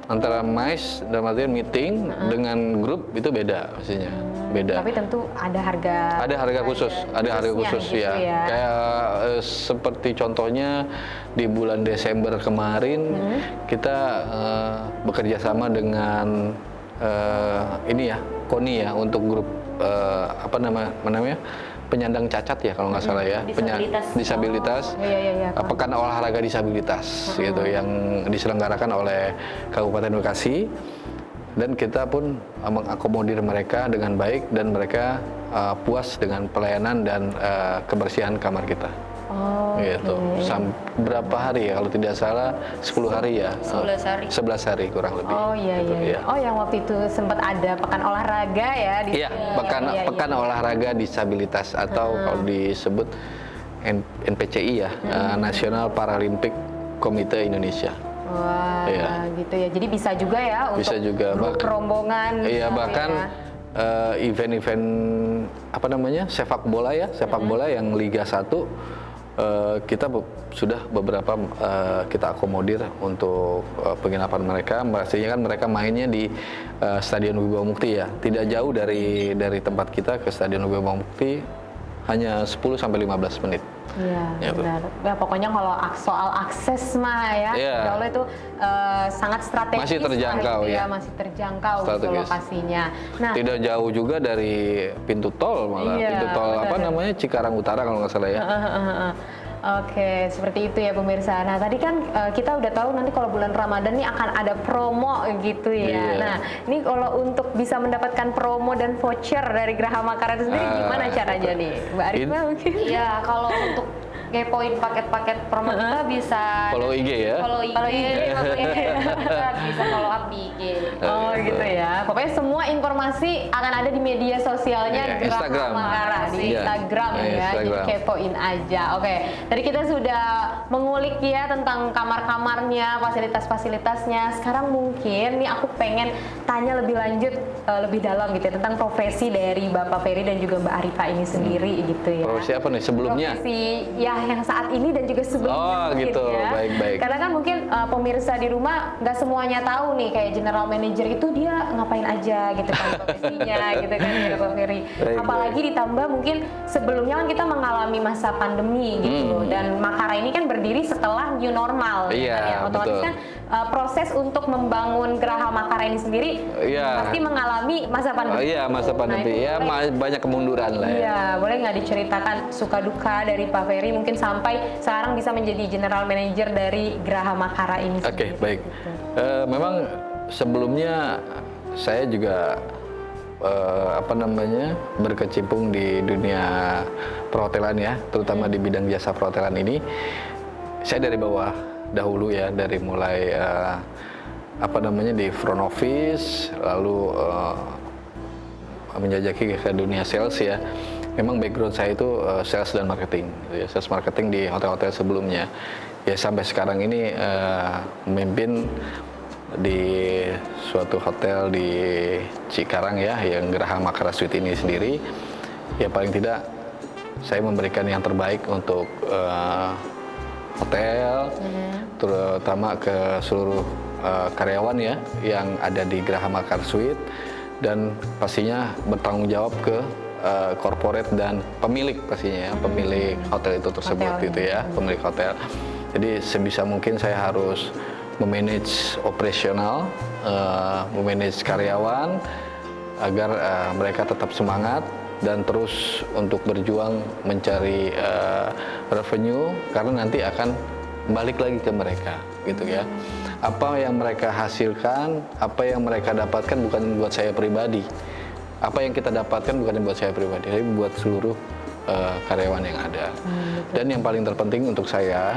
Antara MICE dalam artian meeting dengan grup itu beda pastinya. Beda. Tapi tentu ada harga khusus, ada harga khusus gitu ya. Kayak seperti contohnya di bulan Desember kemarin kita bekerja sama dengan ini ya, KONI ya, untuk grup apa namanya? Penyandang cacat ya kalau nggak salah ya, disabilitas. Iya. Pekan olahraga disabilitas gitu yang diselenggarakan oleh Kabupaten Bekasi, dan kita pun mengakomodir mereka dengan baik dan mereka puas dengan pelayanan dan kebersihan kamar kita. Gitu. Berapa hari ya kalau tidak salah, 10 hari ya. 11 hari kurang lebih. Iya. Oh, yang waktu itu sempat ada pekan olahraga ya di Iya, pekan olahraga disabilitas atau kalau disebut NPCI ya, National Paralympic Committee Indonesia. Wah, gitu ya. Jadi bisa juga ya untuk grup rombongan. Iya, bahkan event-event apa namanya, sepak bola yang Liga 1 kita sudah beberapa kita akomodir untuk penginapan mereka. Pastinya kan mereka mainnya di Stadion Wibawa Mukti ya, tidak jauh dari tempat kita ke Stadion Wibawa Mukti, hanya 10 sampai 15 menit. Iya, benar. Ya, pokoknya kalau soal akses mah ya, kalau itu sangat strategis. Masih terjangkau gitu ya. Masih terjangkau gitu lokasinya. Nah, tidak jauh juga dari pintu tol malah. Pintu tol apa namanya, Cikarang Utara kalau nggak salah ya. Oke, seperti itu ya pemirsa. Nah, tadi kan kita udah tahu nanti kalau bulan Ramadan nih akan ada promo gitu ya. Iya. Nah, ini kalau untuk bisa mendapatkan promo dan voucher dari Graha Makara itu sendiri gimana caranya nih, Mbak Arifah mungkin? Iya, kalau untuk ngepoin paket-paket promo kita bisa follow IG ya. Follow IG. Bisa follow up di IG. Oh gitu ya. Pokoknya semua informasi akan ada di media sosialnya Instagram. Graha Makara di Instagram ya. Jadi kepoin aja. Oke. Tadi kita sudah mengulik ya tentang kamar-kamarnya, fasilitas-fasilitasnya. Sekarang mungkin nih aku pengen tanya lebih lanjut, lebih dalam gitu ya, tentang profesi dari Bapak Ferry dan juga Mbak Arifah ini sendiri gitu ya. Profesi apa nih sebelumnya? Profesi ya yang saat ini dan juga sebelumnya. Gitu. Ya. Baik. Karena kan mungkin pemirsa di rumah nggak semuanya tahu nih kayak general manager itu dia ngapain aja gitu kan profesinya gitu kan ya Pak Ferry. Apalagi ditambah mungkin sebelumnya kan kita mengalami masa pandemi gitu dan Makara ini kan berdiri setelah new normal. Iya, kan, ya. Otomatis kan proses untuk membangun Graha Makara ini sendiri pasti mengalami masa pandemi. Iya, masa pandemi. Banyak kemunduran lah ya. Iya, boleh nggak diceritakan suka duka dari Pak Ferry mungkin sampai sekarang bisa menjadi general manager dari Graha Makara ini sendiri. Oke, baik. Gitu. Memang sebelumnya saya juga berkecimpung di dunia perhotelan ya, terutama di bidang jasa perhotelan ini. Saya dari bawah dahulu ya, dari mulai di front office, lalu menjajaki ke dunia sales ya. Memang background saya itu sales dan marketing, ya, sales marketing di hotel-hotel sebelumnya. Ya sampai sekarang ini memimpin di suatu hotel di Cikarang ya, yang Graha Makara Suite ini sendiri. Ya paling tidak saya memberikan yang terbaik untuk hotel, terutama ke seluruh karyawan ya yang ada di Graha Makara Suite, dan pastinya bertanggung jawab ke corporate dan pemilik pastinya ya, pemilik hotel itu tersebut gitu ya, pemilik hotel. Jadi sebisa mungkin saya harus memanage operasional, memanage karyawan agar mereka tetap semangat dan terus untuk berjuang mencari revenue, karena nanti akan balik lagi ke mereka gitu ya. Apa yang mereka hasilkan, apa yang mereka dapatkan bukan buat saya pribadi. Apa yang kita dapatkan bukan buat saya pribadi, tapi buat seluruh karyawan yang ada. Dan yang paling terpenting untuk saya,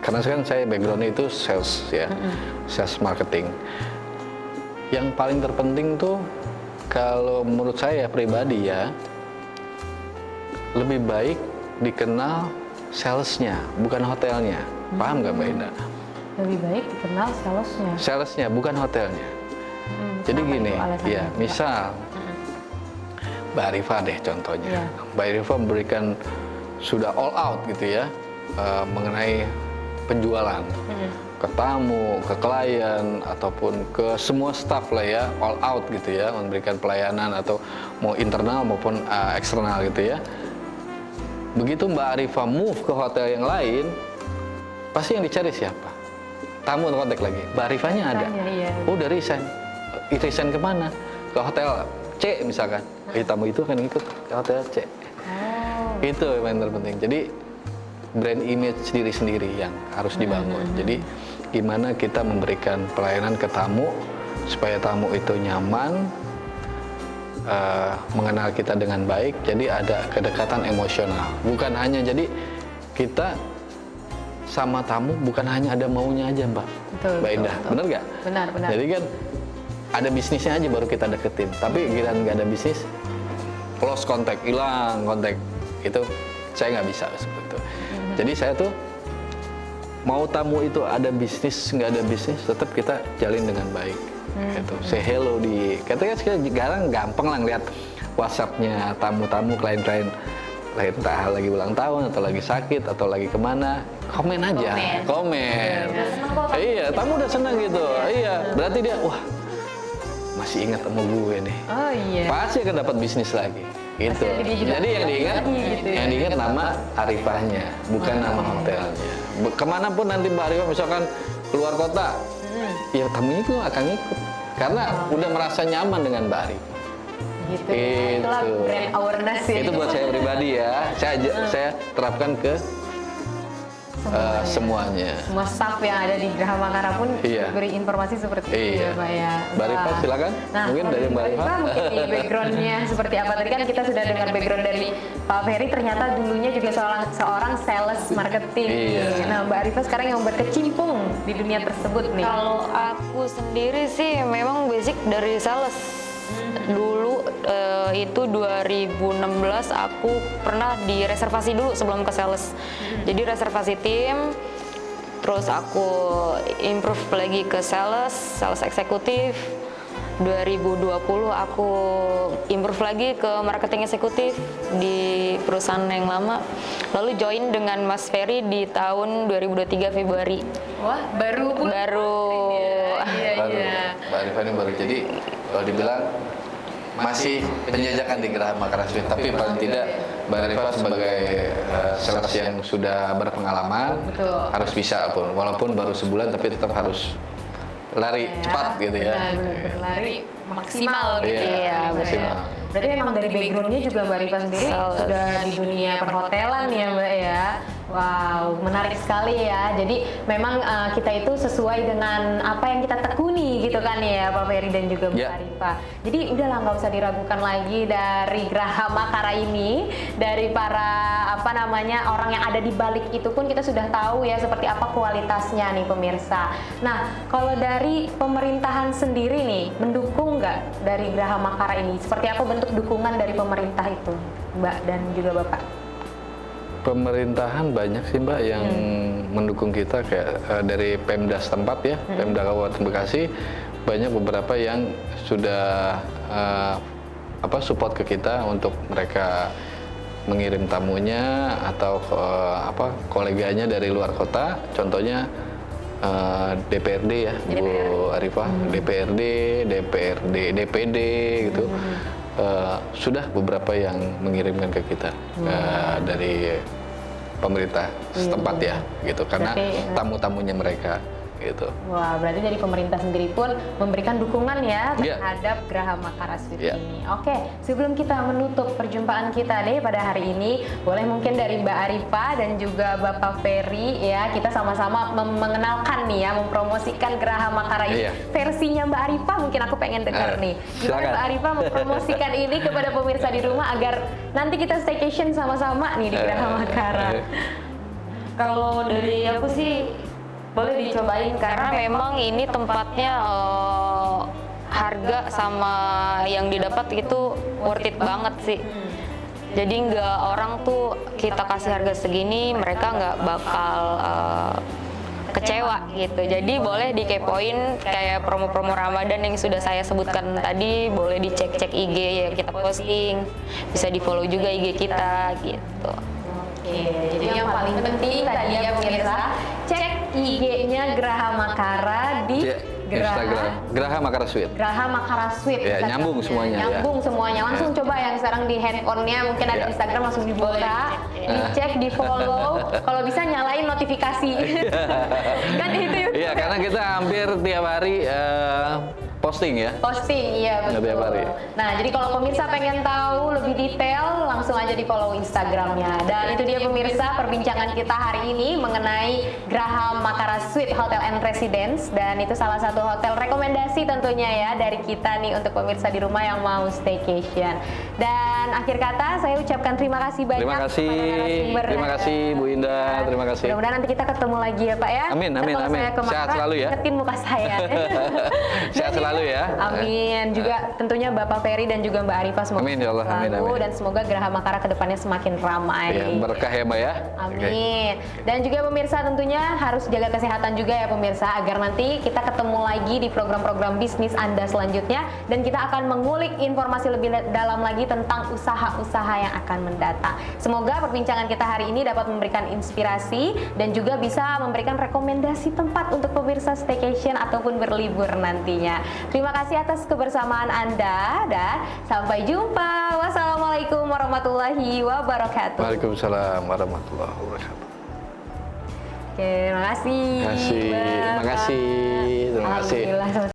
karena sekarang saya backgroundnya itu sales ya, sales marketing. Yang paling terpenting tuh kalau menurut saya pribadi ya, lebih baik dikenal salesnya, bukan hotelnya. Paham nggak Mbak Indah? Lebih baik dikenal salesnya. Salesnya, bukan hotelnya. Jadi gini, ya misal Mbak Arifah deh contohnya. Mbak Arifah memberikan sudah all out gitu ya, mengenai penjualan. Ke tamu, ke klien, ataupun ke semua staff lah ya, all out gitu ya, memberikan pelayanan atau mau internal maupun eksternal gitu ya. Begitu Mbak Arifah move ke hotel yang lain, pasti yang dicari siapa? Tamu kontak lagi, Mbak Arifahnya ada. Udah resign. Resign kemana? Ke hotel C misalkan. Tamu itu akan ikut ke hotel C. Itu yang terpenting. Jadi brand image diri sendiri yang harus dibangun. Jadi gimana kita memberikan pelayanan ke tamu supaya tamu itu nyaman, mengenal kita dengan baik. Jadi ada kedekatan emosional. Bukan hanya jadi kita sama tamu bukan hanya ada maunya aja Mbak. Mbak Indah, bener nggak? Benar. Jadi kan ada bisnisnya aja baru kita deketin. Tapi giliran nggak ada bisnis, lost contact, hilang kontak, itu saya nggak bisa seperti itu. Jadi saya tuh mau tamu itu ada bisnis nggak ada bisnis, tetap kita jalin dengan baik. Gitu. Say hello di, katanya sekarang gampang lah ngeliat WhatsApp-nya tamu-tamu, klien-klien, entah lagi ulang tahun atau lagi sakit atau lagi kemana, komen aja, komen. Iya, tamu udah senang gitu. Iya, berarti dia wah masih ingat sama gue nih. Oh iya. Pasti akan dapat bisnis lagi. Gitu. Jadi yang diingat, gitu ya. Yang diingat nama Arifahnya, bukan nama hotelnya. Kemanapun nanti Mbak Arifah misalkan keluar kota, ya tamunya itu akan ikut karena udah merasa nyaman dengan Mbak Arifah. Gitu. Itulah brand awareness ya. Itu buat saya pribadi ya. Saya terapkan ke semuanya. Semua staff yang ada di Geraha Makara pun beri informasi seperti itu ya Pak ya. Mbak Arifah silakan. Nah, mungkin dari Mbak Arifah mungkin backgroundnya seperti apa. Tadi kan kita sudah dengar background dari Pak Ferry, ternyata dulunya juga seorang sales marketing. Nah, Mbak Arifah sekarang yang berkecimpung di dunia tersebut nih. Kalau aku sendiri sih memang basic dari sales. Dulu itu 2016 aku pernah di reservasi dulu sebelum ke sales. Jadi reservasi tim, terus aku improve lagi ke sales eksekutif. 2020 aku improve lagi ke marketing eksekutif di perusahaan yang lama. Lalu join dengan Mas Ferry di tahun 2023 Februari. Wah, baru. Iya. Mbak Arifah ini baru, jadi kalau dibilang masih penjajakan di Geraha Makara Suite, tapi paling tidak Mbak Arifah sebagai sales yang sudah berpengalaman, harus bisa pun, walaupun baru sebulan tapi tetap harus lari cepat gitu ya. Lari maksimal gitu ya. Maksimal. Berarti memang dari backgroundnya juga Mbak Arifah sendiri sudah di dunia perhotelan ya Mbak ya. Wow, menarik sekali ya. Jadi memang kita itu sesuai dengan apa yang kita tekuni gitu kan ya Pak Ferry dan juga Mbak Arifah. Jadi udahlah nggak usah diragukan lagi dari Geraha Makara ini, dari para orang yang ada di balik itu pun kita sudah tahu ya seperti apa kualitasnya nih pemirsa. Nah, kalau dari pemerintahan sendiri nih, mendukung nggak dari Geraha Makara ini? Seperti apa bentuk dukungan dari pemerintah itu, Mbak dan juga Bapak? Pemerintahan banyak sih Mbak yang mendukung kita, kayak dari Pemda setempat ya, Pemda Kabupaten Bekasi, banyak beberapa yang sudah support ke kita untuk mereka mengirim tamunya atau koleganya dari luar kota. Contohnya DPRD ya, Bu Arifah, DPRD, DPD gitu. Sudah beberapa yang mengirimkan ke kita dari pemerintah setempat ya gitu, karena tamu-tamunya mereka gitu. Wah, berarti dari pemerintah sendiri pun memberikan dukungan ya terhadap Geraha Makara Suite ini. Oke, sebelum kita menutup perjumpaan kita nih pada hari ini, boleh mungkin dari Mbak Arifah dan juga Bapak Ferry ya, kita sama-sama mengenalkan nih ya, mempromosikan Geraha Makara ini. Versinya Mbak Arifah mungkin aku pengen dengar nih. Gimana Mbak Arifah mempromosikan ini kepada pemirsa di rumah agar nanti kita staycation sama-sama nih di Geraha Makara. Kalau dari aku sih boleh dicobain karena memang ini tempatnya harga sama yang didapat itu worth it banget sih. Jadi nggak orang tuh kita kasih harga segini, mereka nggak bakal kecewa gitu. Jadi boleh dikepoin kayak promo-promo Ramadan yang sudah saya sebutkan tadi, boleh dicek-cek IG yang kita posting, bisa di follow juga IG kita gitu. Oke, jadi yang paling penting tadi ya pemirsa, cek IG-nya Graha Makara di Instagram Graha Makara Sweet. Graha Makara Sweet. Ya, nyambung semuanya. Nyambung semuanya. Langsung coba yang sekarang di handphonenya mungkin ada Instagram, langsung dibuka, dicek, di follow. Kalau bisa nyalain notifikasi. Kan itu. Iya, karena kita hampir tiap hari posting ya. Posting, iya betul. Tiap hari. Nah, jadi kalau pemirsa pengen tahu lebih detail, langsung aja di follow Instagramnya. Dan itu dia pemirsa perbincangan kita hari ini mengenai Graha Makara Sweet Hotel and Residence. Dan itu salah satu hotel rekomendasi tentunya ya dari kita nih untuk pemirsa di rumah yang mau staycation. Dan akhir kata saya ucapkan terima kasih banyak. Terima kasih. Terima kasih Bu Indah. Terima kasih. Mudah-mudahan nanti kita ketemu lagi ya Pak ya. Amin, amin, Kalau amin. saya ke Sehat Makara, selalu ya. ingetin muka saya. Sehat selalu ya. Amin. Juga tentunya Bapak Ferry dan juga Mbak Arifah semoga amin ya Allah. Amin, amin. Dan semoga Graha Makara kedepannya semakin ramai. Ya, berkah ya Mbak ya. Amin. Dan juga pemirsa tentunya harus jaga kesehatan juga ya pemirsa agar nanti kita ketemu lagi di program-program bisnis Anda selanjutnya dan kita akan mengulik informasi lebih dalam lagi tentang usaha-usaha yang akan mendatang. Semoga perbincangan kita hari ini dapat memberikan inspirasi dan juga bisa memberikan rekomendasi tempat untuk pemirsa staycation ataupun berlibur nantinya. Terima kasih atas kebersamaan Anda dan sampai jumpa. Wassalamualaikum warahmatullahi wabarakatuh. Waalaikumsalam warahmatullahi wabarakatuh. Oke, terima kasih. Terima kasih. Terima kasih. Alhamdulillah.